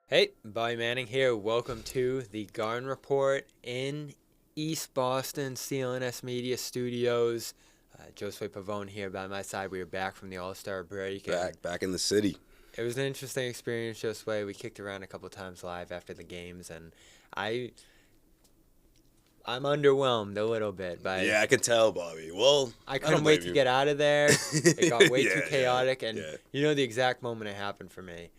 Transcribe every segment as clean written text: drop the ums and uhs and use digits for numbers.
Hey, Bobby Manning here. Welcome to the Garden Report in East Boston CLNS Media Studios. Josue Pavon here by my side. We are back from the AllStar break. And Back in the city. it was an interesting experience, Josue. We kicked around a couple times live after the games, and I'm underwhelmed a little bit Yeah, I can tell, Bobby. Well, I I don't couldn't wait blame to you. get out of there. It got way too Yeah, chaotic, and yeah. you know the exact moment it happened for me.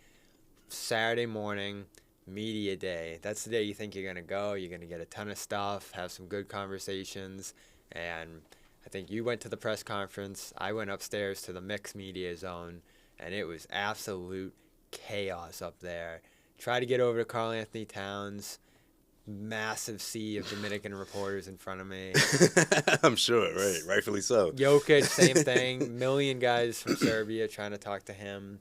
Saturday morning, media day. That's the day you think you're going to go. You're going to get a ton of stuff, have some good conversations. And I think you went to the press conference. I went upstairs to the mixed media zone, and it was absolute chaos up there. Try to get over to Karl Anthony Towns. Massive sea of Dominican reporters in front of me. I'm sure, right? Rightfully so. Jokic, same thing. Million guys from Serbia trying to talk to him.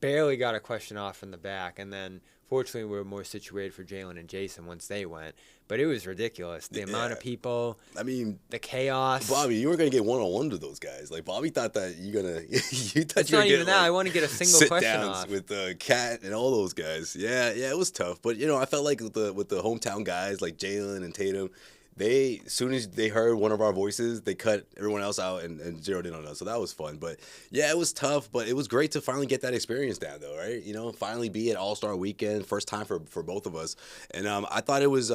Barely got a question off from the back, and then fortunately we were more situated for Jalen and Jason once they went. But it was ridiculous. The amount of people, I mean, the chaos. Bobby, you were gonna get one-on-one to those guys. Like Bobby thought that you thought It's you were not getting even that. like, I want to get a single sit question downs off. with Cat and all those guys. Yeah, it was tough. But I felt like with the hometown guys like Jalen and Tatum, as soon as they heard one of our voices, they cut everyone else out and zeroed in on us. So that was fun. But yeah, it was tough, but it was great to finally get that experience down though, right? Finally be at AllStar Weekend, first time for both of us. And I thought it was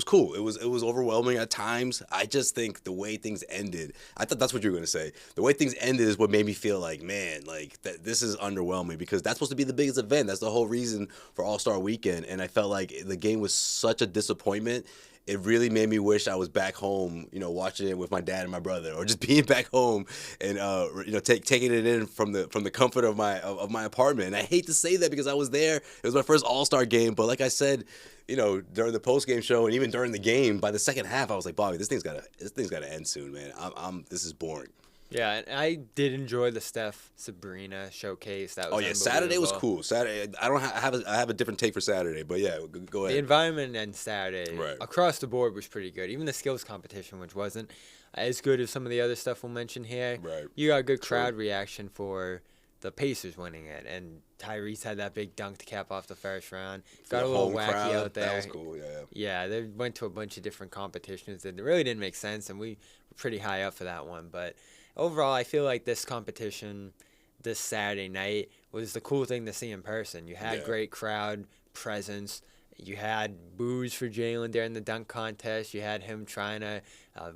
cool. It was overwhelming at times. I just think the way things ended, I thought that's what you were gonna say. The way things ended is what made me feel like, man, like this is underwhelming because that's supposed to be the biggest event. That's the whole reason for AllStar Weekend. And I felt like the game was such a disappointment. It really made me wish I was back home, watching it with my dad and my brother, or just being back home and taking it in from the comfort of my apartment. And I hate to say that because I was there. It was my first All-Star game, but like I said, during the post-game show and even during the game, by the second half, I was like, Bobby, this thing's gotta end soon, man. This is boring. Yeah, and I did enjoy the Steph Sabrina showcase. That was Oh yeah, Saturday was unbelievable. cool. Saturday, I don't I have a different take for Saturday, but yeah, go The ahead. environment on Saturday Right. across the board was pretty good. Even the skills competition, which wasn't as good as some of the other stuff we'll mention here. Right. You got a good True. crowd reaction for the Pacers winning it, and Tyrese had that big dunk to cap off the first round. Got a The little home wacky crowd, out there. that was cool. Yeah. Yeah, they went to a bunch of different competitions that really didn't make sense, and we were pretty high up for that one. But overall, I feel like this competition this Saturday night was the cool thing to see in person. You had Yeah. great crowd presence. You had boos for Jalen during the dunk contest. You had him trying to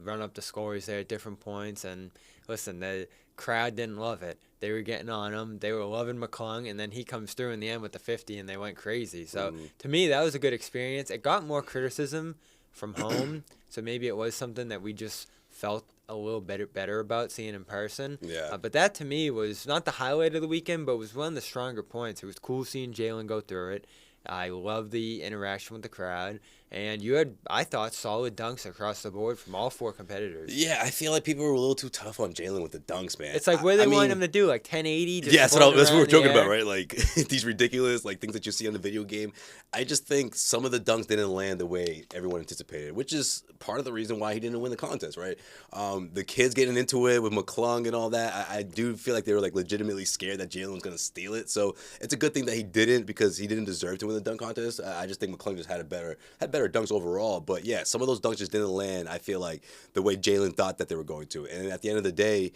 run up the scores there at different points. And listen, the crowd didn't love it. They were getting on him. They were loving McClung, and then he comes through in the end with the 50, and they went crazy. So to me, that was a good experience. It got more criticism from home, so maybe it was something that we just felt a little better about seeing in person. Yeah. But that to me was not the highlight of the weekend, but was one of the stronger points. It was cool seeing Jalen go through it. I love the interaction with the crowd, and you had, I thought, solid dunks across the board from all four competitors. Yeah, I feel like people were a little too tough on Jalen with the dunks, man. It's like what do they I want mean, him to do, like 1080? Just Yeah, that's what floating we're around talking the about, air? right? Like these ridiculous things that you see on the video game. I just think some of the dunks didn't land the way everyone anticipated, which is part of the reason why he didn't win the contest, right? The kids getting into it with McClung and all that. I do feel like they were like legitimately scared that Jalen was gonna steal it. So it's a good thing that he didn't because he didn't deserve to win the dunk contest. I just think McClung just had better dunks overall. But yeah, some of those dunks just didn't land. I feel like the way Jalen thought that they were going to, and at the end of the day,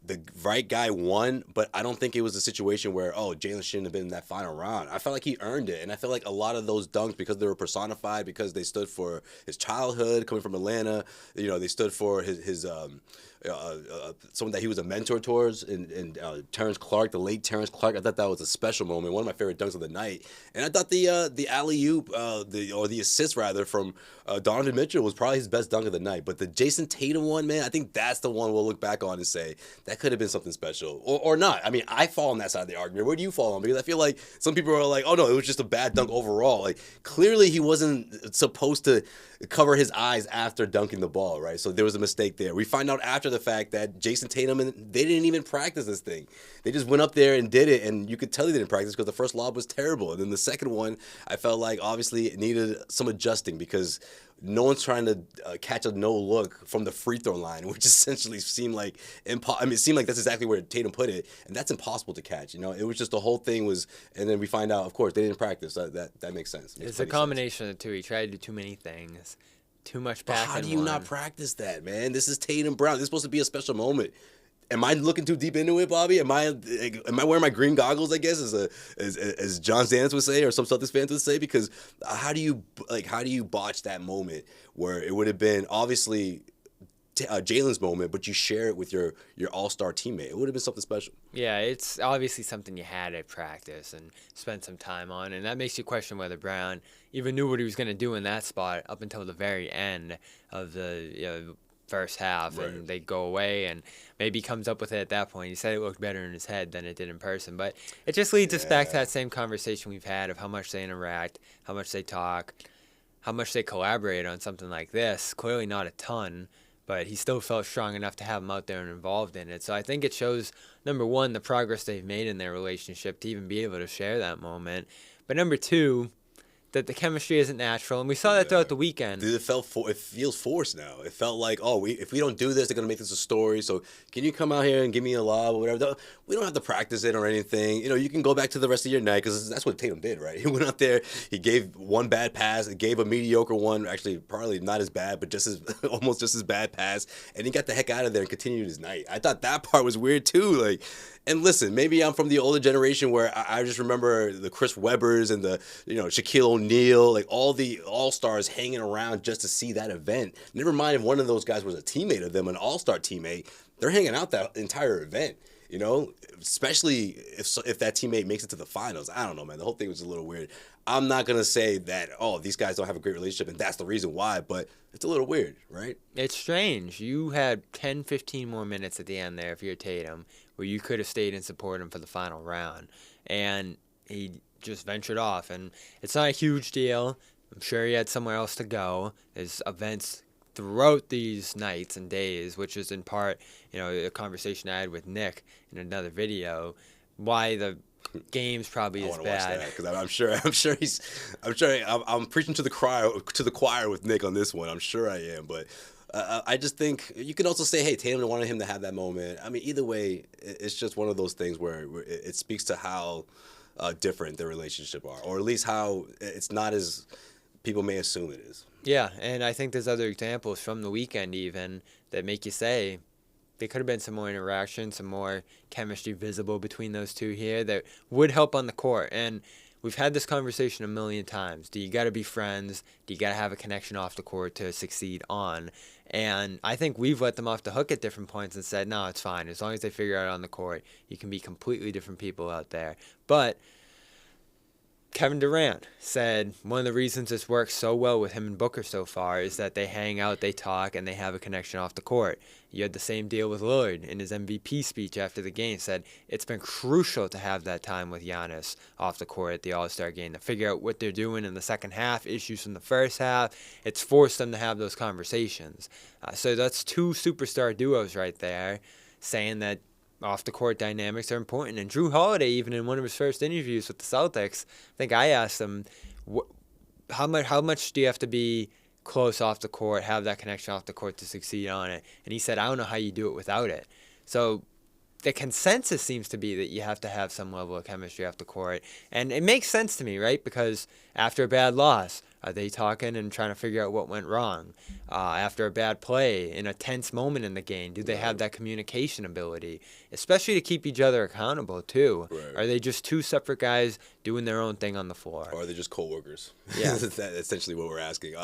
the right guy won, but I don't think it was a situation where, Jalen shouldn't have been in that final round. I felt like he earned it, and I feel like a lot of those dunks, because they were personified, because they stood for his childhood, coming from Atlanta, they stood for his someone that he was a mentor towards, and Terrence Clark, the late Terrence Clark. I thought that was a special moment, one of my favorite dunks of the night. And I thought the alley-oop, the assist rather, from Donovan Mitchell was probably his best dunk of the night. But the Jason Tatum one, man, I think that's the one we'll look back on and say, that could have been something special. Or not. I mean, I fall on that side of the argument. Where do you fall on? Because I feel like some people are like, oh no, it was just a bad dunk overall. Like, clearly he wasn't supposed to cover his eyes after dunking the ball, right? So there was a mistake there. We find out after the fact that Jason Tatum, they didn't even practice this thing. They just went up there and did it, and you could tell they didn't practice because the first lob was terrible. And then the second one, I felt like obviously it needed some adjusting because no one's trying to catch a no look from the free throw line, which essentially seemed like it seemed like that's exactly where Tatum put it, and that's impossible to catch. It was just the whole thing was, and then we find out, of course, they didn't practice. That makes sense. It's a combination of the two. He tried to do too many things, too much back. How do you not practice that, man? This is Tatum Brown. This is supposed to be a special moment. Am I looking too deep into it, Bobby? Am I wearing my green goggles? I guess as John Stannis would say, or some Celtics fans would say, because how do you botch that moment where it would have been obviously Jalen's moment, but you share it with your all-star teammate? It would have been something special. Yeah, it's obviously something you had at practice and spent some time on, and that makes you question whether Brown even knew what he was going to do in that spot up until the very end of the first half, right. And they go away, and maybe he comes up with it at that point. He said it looked better in his head than it did in person, but it just leads us back to that same conversation we've had of how much they interact, how much they talk, how much they collaborate on something like this. Clearly not a ton, but he still felt strong enough to have him out there and involved in it. So I think it shows, number one, the progress they've made in their relationship to even be able to share that moment, but number two, that the chemistry isn't natural, and we saw that throughout the weekend. Dude, it feels forced now. It felt like, if we don't do this, they're gonna make this a story. So can you come out here and give me a lob or whatever? We don't have to practice it or anything. You can go back to the rest of your night because that's what Tatum did, right? He went out there, he gave one bad pass, gave a mediocre one, actually probably not as bad, but almost just as bad pass, and he got the heck out of there and continued his night. I thought that part was weird too, And listen, maybe I'm from the older generation where I just remember the Chris Webbers and the Shaquille O'Neal, all the all-stars hanging around just to see that event. Never mind if one of those guys was a teammate of them, an all-star teammate. They're hanging out that entire event, especially if that teammate makes it to the finals. I don't know, man. The whole thing was a little weird. I'm not going to say that, these guys don't have a great relationship and that's the reason why, but it's a little weird, right? It's strange. You had 10, 15 more minutes at the end there if you're Tatum, where you could have stayed and supported him for the final round. And he just ventured off. And it's not a huge deal. I'm sure he had somewhere else to go. There's events throughout these nights and days, which is in part, a conversation I had with Nick in another video, why the game's probably is bad. Because I'm preaching to the choir with Nick on this one. I'm sure I am, but I just think you can also say, hey, Tatum wanted him to have that moment. I mean, either way, it's just one of those things where it speaks to how different their relationship are, or at least how it's not as people may assume it is. Yeah, and I think there's other examples from the weekend even that make you say there could have been some more interaction, some more chemistry visible between those two here that would help on the court. And we've had this conversation a million times. Do you got to be friends? Do you got to have a connection off the court to succeed on? And I think we've let them off the hook at different points and said, no, it's fine. As long as they figure it out on the court, you can be completely different people out there. But Kevin Durant said one of the reasons this works so well with him and Booker so far is that they hang out, they talk, and they have a connection off the court. You had the same deal with Lillard in his MVP speech after the game. Said it's been crucial to have that time with Giannis off the court at the All-Star game to figure out what they're doing in the second half, issues from the first half. It's forced them to have those conversations. So that's two superstar duos right there saying that off-the-court dynamics are important. And Drew Holiday, even in one of his first interviews with the Celtics, I think I asked him, how much do you have to be close off the court, have that connection off the court to succeed on it? And he said, I don't know how you do it without it. So the consensus seems to be that you have to have some level of chemistry off the court. And it makes sense to me, right? Because after a bad loss, are they talking and trying to figure out what went wrong? After a bad play, in a tense moment in the game, do they have that communication ability? Especially to keep each other accountable, too. Right. Are they just two separate guys doing their own thing on the floor? Or are they just co-workers? Yeah. That's essentially what we're asking.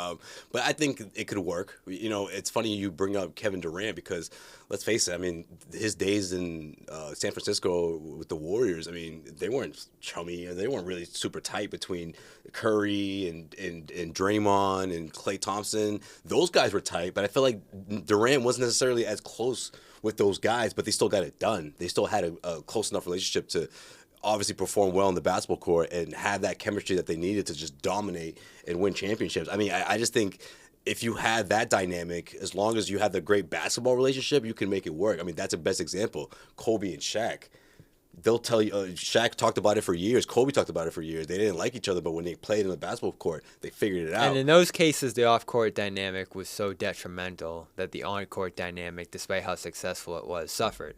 But I think it could work. It's funny you bring up Kevin Durant because, let's face it, I mean, his days in San Francisco with the Warriors, I mean, they weren't chummy. They weren't really super tight between Curry and Draymond and Klay Thompson. Those guys were tight, but I feel like Durant wasn't necessarily as close with those guys, but they still got it done. They still had a close enough relationship to obviously perform well on the basketball court and have that chemistry that they needed to just dominate and win championships. I mean, I just think if you had that dynamic, as long as you have the great basketball relationship, you can make it work. I mean, that's the best example. Kobe and Shaq. they'll tell you. Shaq talked about it for years. Kobe talked about it for years. They didn't like each other, but when they played in the basketball court, they figured it out. And in those cases, the off-court dynamic was so detrimental that the on-court dynamic, despite how successful it was, suffered.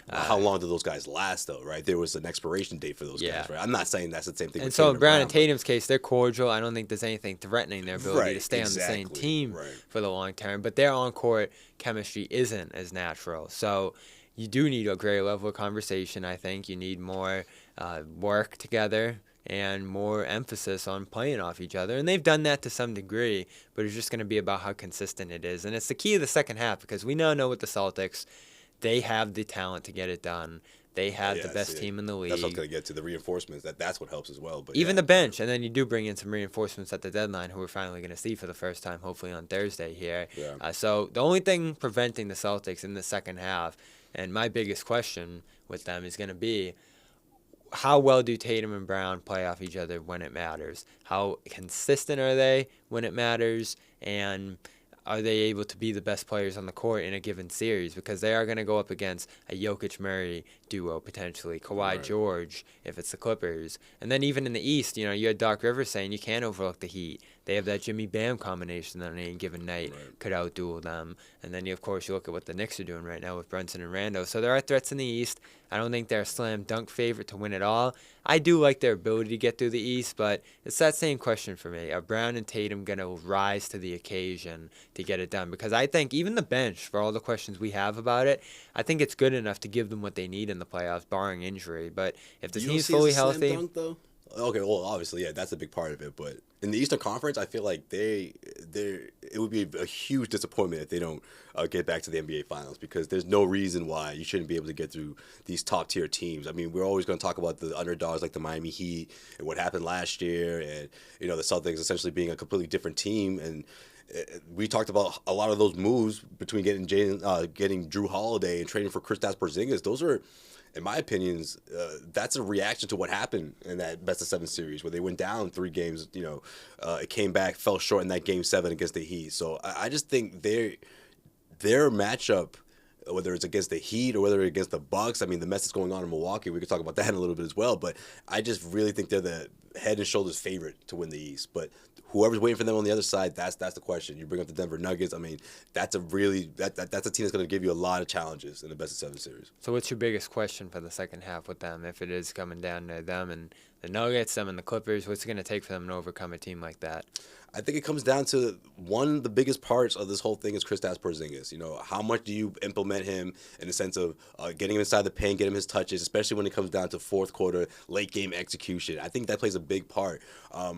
How long did those guys last, though, right? There was an expiration date for those Yeah. guys, right? I'm not saying that's the same thing. And with so Tatum in Brown Brown, and Tatum's case, they're cordial. I don't think there's anything threatening their ability Right, to stay on the same exactly, team right. for the long term. But their on-court chemistry isn't as natural. So you do need a greater level of conversation, I think. You need more work together and more emphasis on playing off each other. And they've done that to some degree, but it's just going to be about how consistent it is. And it's the key of the second half because we now know with the Celtics, they have the talent to get it done. They have the best team in the league. That's what I was going to get to, the reinforcements. That's what helps as well. But even the bench, and then you do bring in some reinforcements at the deadline who we're finally going to see for the first time, hopefully on Thursday here. Yeah. So the only thing preventing the Celtics in the second half, and my biggest question with them is going to be, how well do Tatum and Brown play off each other when it matters? How consistent are they when it matters? And are they able to be the best players on the court in a given series? Because they are going to go up against a Jokic-Murray duo, potentially. Kawhi George, if it's the Clippers. And then even in the East, you had Doc Rivers saying you can't overlook the Heat. They have that Jimmy Bam combination that on any given night could outduel them. And then, of course, you look at what the Knicks are doing right now with Brunson and Rando. So there are threats in the East. I don't think they're a slam dunk favorite to win it all. I do like their ability to get through the East, but it's that same question for me. Are Brown and Tatum going to rise to the occasion to get it done? Because I think even the bench, for all the questions we have about it, I think it's good enough to give them what they need in the playoffs, barring injury. But if the team's fully healthy... Slam dunk, though? Okay, well, obviously, yeah, that's a big part of it. But in the Eastern Conference, I feel like it would be a huge disappointment if they don't get back to the NBA Finals, because there's no reason why you shouldn't be able to get through these top-tier teams. I mean, we're always going to talk about the underdogs like the Miami Heat and what happened last year, and the Celtics essentially being a completely different team. And we talked about a lot of those moves between getting Drew Holiday and trading for Kristaps Porzingis. Those are, in my opinions, that's a reaction to what happened in that best-of-7 series where they went down 3 games. It came back, fell short in that Game 7 against the Heat. So I just think their matchup, whether it's against the Heat or whether it's against the Bucks, I mean, the mess that's going on in Milwaukee, we could talk about that in a little bit as well. But I just really think they're the head and shoulders favorite to win the East. But whoever's waiting for them on the other side, that's the question. You bring up the Denver Nuggets. I mean, that's a team that's going to give you a lot of challenges in the best-of-7 series. So what's your biggest question for the second half with them? If it is coming down to them and the Nuggets, them and the Clippers, what's it going to take for them to overcome a team like that? I think it comes down to the biggest parts of this whole thing is Kristaps Porzingis. How much do you implement him in the sense of getting him inside the paint, get him his touches, especially when it comes down to fourth quarter, late game execution. I think that plays a big part. I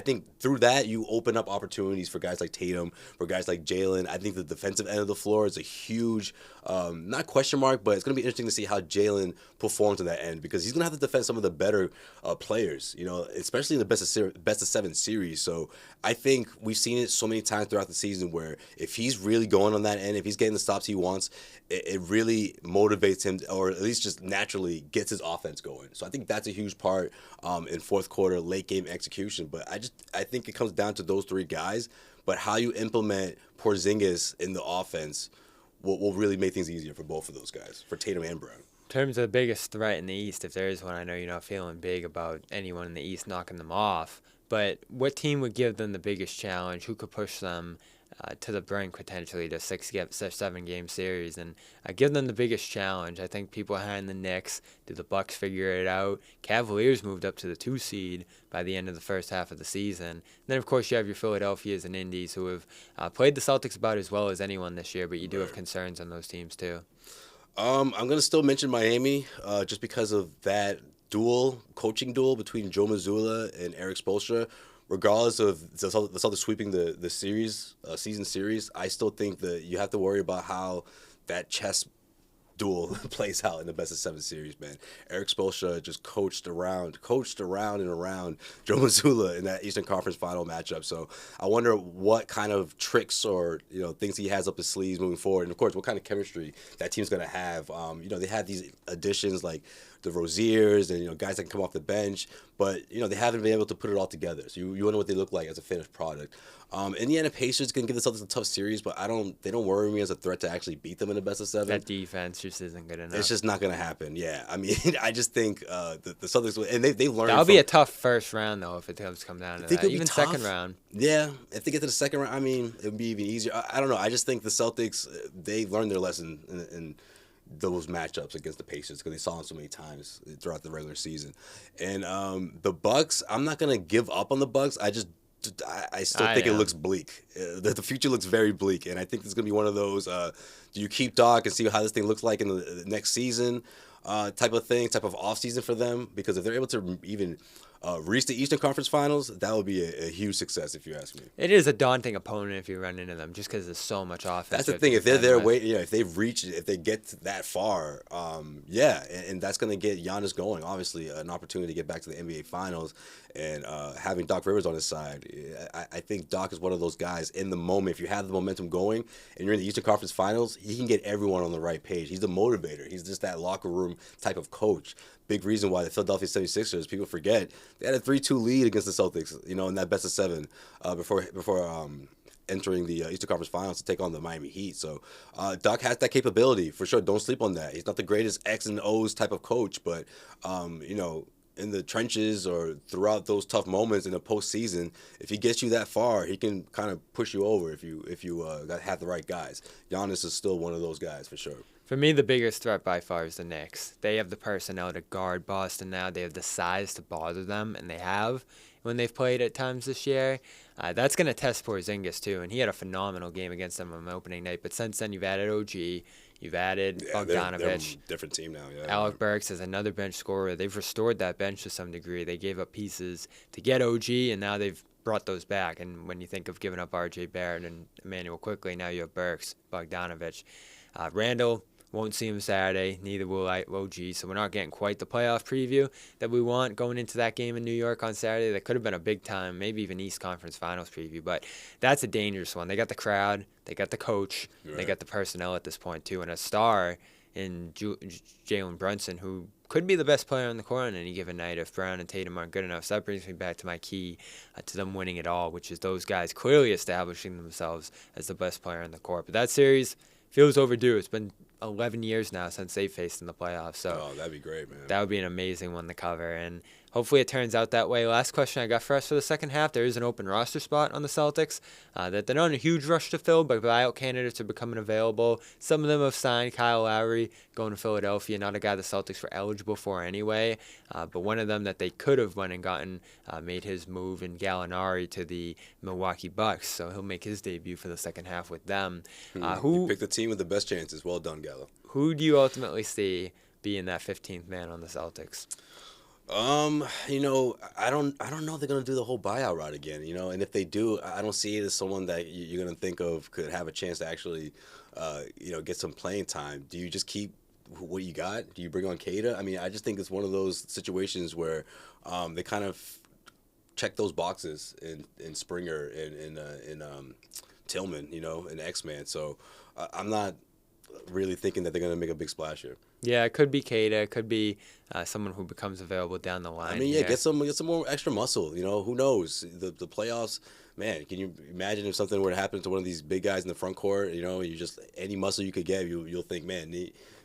think through that you open up opportunities for guys like Tatum, for guys like Jalen. I think the defensive end of the floor is a huge, not question mark, but it's going to be interesting to see how Jalen performs on that end, because he's going to have to defend some of the better players, especially in the best-of-7 series. So I think we've seen it so many times throughout the season where if he's really going on that end, if he's getting the stops he wants, it really motivates him, or at least just naturally gets his offense going. So I think that's a huge part in fourth quarter, late game execution. But I think it comes down to those 3 guys. But how you implement Porzingis in the offense will really make things easier for both of those guys, for Tatum and Brown. In terms of the biggest threat in the East, if there is one, I know you're not feeling big about anyone in the East knocking them off, but what team would give them the biggest challenge? Who could push them to the brink potentially to 7-game series and give them the biggest challenge? I think people behind the Knicks. Do the Bucks figure it out? Cavaliers moved up to the 2 seed by the end of the first half of the season. And then, of course, you have your Philadelphias and Indies who have played the Celtics about as well as anyone this year, but you do have concerns on those teams too. I'm going to still mention Miami just because of that coaching duel between Joe Mazzulla and Eric Spoelstra. Regardless of the Celtics sweeping the season series, I still think that you have to worry about how that chess duel plays out in the best-of-7 series, man. Eric Spoelstra just coached around and around Joe Mazzulla in that Eastern Conference final matchup. So I wonder what kind of tricks or things he has up his sleeves moving forward, and of course what kind of chemistry that team's going to have. They have these additions like the Roziers and guys that can come off the bench, but they haven't been able to put it all together. So you wonder what they look like as a finished product. Indiana Pacers can give the Celtics a tough series, but they don't worry me as a threat to actually beat them in the best-of-7. That defense just isn't good enough. It's just not going to happen. Yeah. I mean, I just think the Celtics, and they've learned. That'll be a tough first round, though, if it does come down to that. Even second round. Yeah. If they get to the second round, I mean, it would be even easier. I don't know. I just think the Celtics, they learned their lesson in those matchups against the Pacers because they saw them so many times throughout the regular season. And the Bucks, I'm not going to give up on the Bucks. I still think it looks bleak. The future looks very bleak, and I think this is going to be one of those, do you keep Doc and see how this thing looks like in the next season type of thing, type of offseason for them? Because if they're able to even reach the Eastern Conference Finals, that would be a huge success, if you ask me. It is a daunting opponent if you run into them, just because there's so much offense. That's the thing. If they're there waiting, if they've reached, if they get that far, and that's going to get Giannis going. Obviously, an opportunity to get back to the NBA Finals, and having Doc Rivers on his side, I think Doc is one of those guys in the moment. If you have the momentum going and you're in the Eastern Conference Finals, he can get everyone on the right page. He's the motivator. He's just that locker room type of coach. Big reason why the Philadelphia 76ers, people forget, they had a 3-2 lead against the Celtics, in that best of 7 before entering the Eastern Conference Finals to take on the Miami Heat. So Doc has that capability for sure. Don't sleep on that. He's not the greatest X and O's type of coach, but in the trenches or throughout those tough moments in the postseason, if he gets you that far, he can kind of push you over if you have the right guys. Giannis is still one of those guys for sure. For me, the biggest threat by far is the Knicks. They have the personnel to guard Boston now. They have the size to bother them, and they have when they've played at times this year. That's going to test Porzingis, too, and he had a phenomenal game against them on opening night. But since then, you've added OG, you've added Bogdanovich. They're a different team now, yeah. Alec Burks is another bench scorer. They've restored that bench to some degree. They gave up pieces to get OG, and now they've brought those back. And when you think of giving up R.J. Barrett and Emmanuel Quickley, now you have Burks, Bogdanovich. Randall won't see him Saturday, neither will OG, so we're not getting quite the playoff preview that we want going into that game in New York on Saturday. That could have been a big time, maybe even East Conference Finals preview, but that's a dangerous one. They got the crowd, they got the coach, They got the personnel at this point too, and a star in Jalen Brunson, who could be the best player on the court on any given night if Brown and Tatum aren't good enough. So that brings me back to my key to them winning it all, which is those guys clearly establishing themselves as the best player on the court. But that series feels overdue. It's been 11 years now since they faced in the playoffs. So that'd be great, man. That would be an amazing one to cover, and hopefully it turns out that way. Last question I got for us for the second half. There is an open roster spot on the Celtics that they're not in a huge rush to fill, but buyout candidates are becoming available. Some of them have signed. Kyle Lowry going to Philadelphia, not a guy the Celtics were eligible for anyway, but one of them that they could have went and gotten made his move in Gallinari to the Milwaukee Bucks, so he'll make his debut for the second half with them. You picked the team with the best chances. Well done, Gallo. Who do you ultimately see being that 15th man on the Celtics? I don't know if they're gonna do the whole buyout route again, and if they do, I don't see it as someone that you're gonna think of could have a chance to actually, get some playing time. Do you just keep what you got? Do you bring on Keita? I mean, I just think it's one of those situations where they kind of check those boxes in Springer and in Tillman, in X-Man. So I'm not really thinking that they're going to make a big splash here. Yeah, it could be Keita. It could be someone who becomes available down the line. I mean, get some more extra muscle. Who knows? The playoffs, man. Can you imagine if something were to happen to one of these big guys in the front court? You just any muscle you could get, you'll think, man,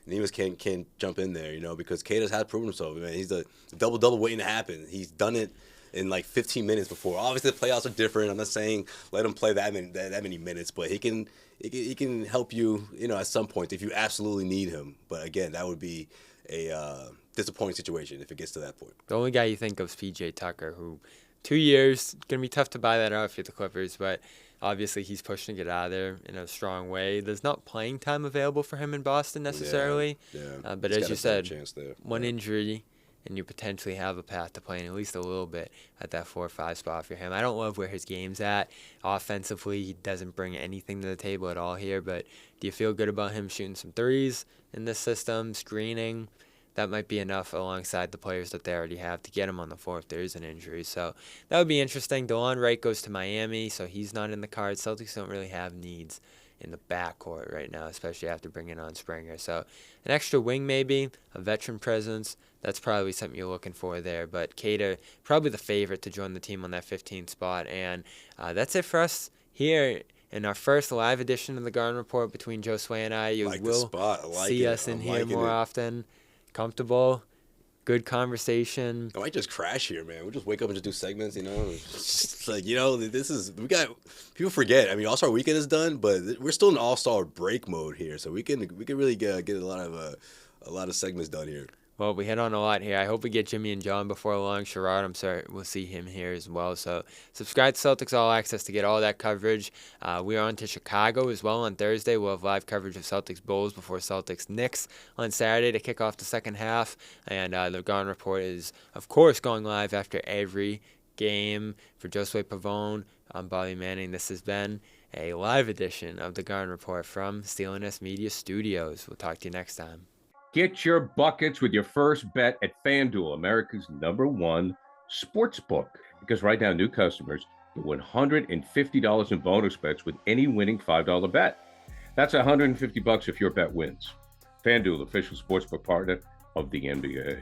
Neemias can't jump in there. Because Keita's had proven himself. Man, he's a double waiting to happen. He's done it in like 15 minutes before. Obviously, the playoffs are different. I'm not saying let him play that many minutes, but he can help you, at some point if you absolutely need him. But again, that would be a disappointing situation if it gets to that point. The only guy you think of is P.J. Tucker, who 2 years, going to be tough to buy that out if you're the Clippers, but obviously he's pushing to get out of there in a strong way. There's not playing time available for him in Boston necessarily. Yeah. But as you said, one injury, and you potentially have a path to playing at least a little bit at that 4 or 5 spot for him. I don't love where his game's at. Offensively, he doesn't bring anything to the table at all here, but do you feel good about him shooting some threes in this system, screening? That might be enough alongside the players that they already have to get him on the floor if there is an injury. So that would be interesting. DeLon Wright goes to Miami, so he's not in the cards. Celtics don't really have needs in the backcourt right now, especially after bringing on Springer. So an extra wing maybe, a veteran presence, that's probably something you're looking for there. But Keita, probably the favorite to join the team on that 15th spot. And that's it for us here in our first live edition of the Garden Report between Josue and I. You will see us in here more often. Comfortable, good conversation. I might just crash here, man. We'll just wake up and just do segments, It's like, people forget. I mean, AllStar Weekend is done, but we're still in All-Star break mode here, so we can really get a lot of segments done here. Well, we hit on a lot here. I hope we get Jimmy and John before long. Sherrod, I'm sorry, we'll see him here as well. So subscribe to Celtics All Access to get all that coverage. We are on to Chicago as well on Thursday. We'll have live coverage of Celtics Bulls before Celtics Knicks on Saturday to kick off the second half. And the Garden Report is, of course, going live after every game. For Josue Pavon, I'm Bobby Manning. This has been a live edition of the Garden Report from CLNS Media Studios. We'll talk to you next time. Get your buckets with your first bet at FanDuel, America's #1 sportsbook. Because right now, new customers get $150 in bonus bets with any winning $5 bet. That's $150 if your bet wins. FanDuel, official sportsbook partner of the NBA.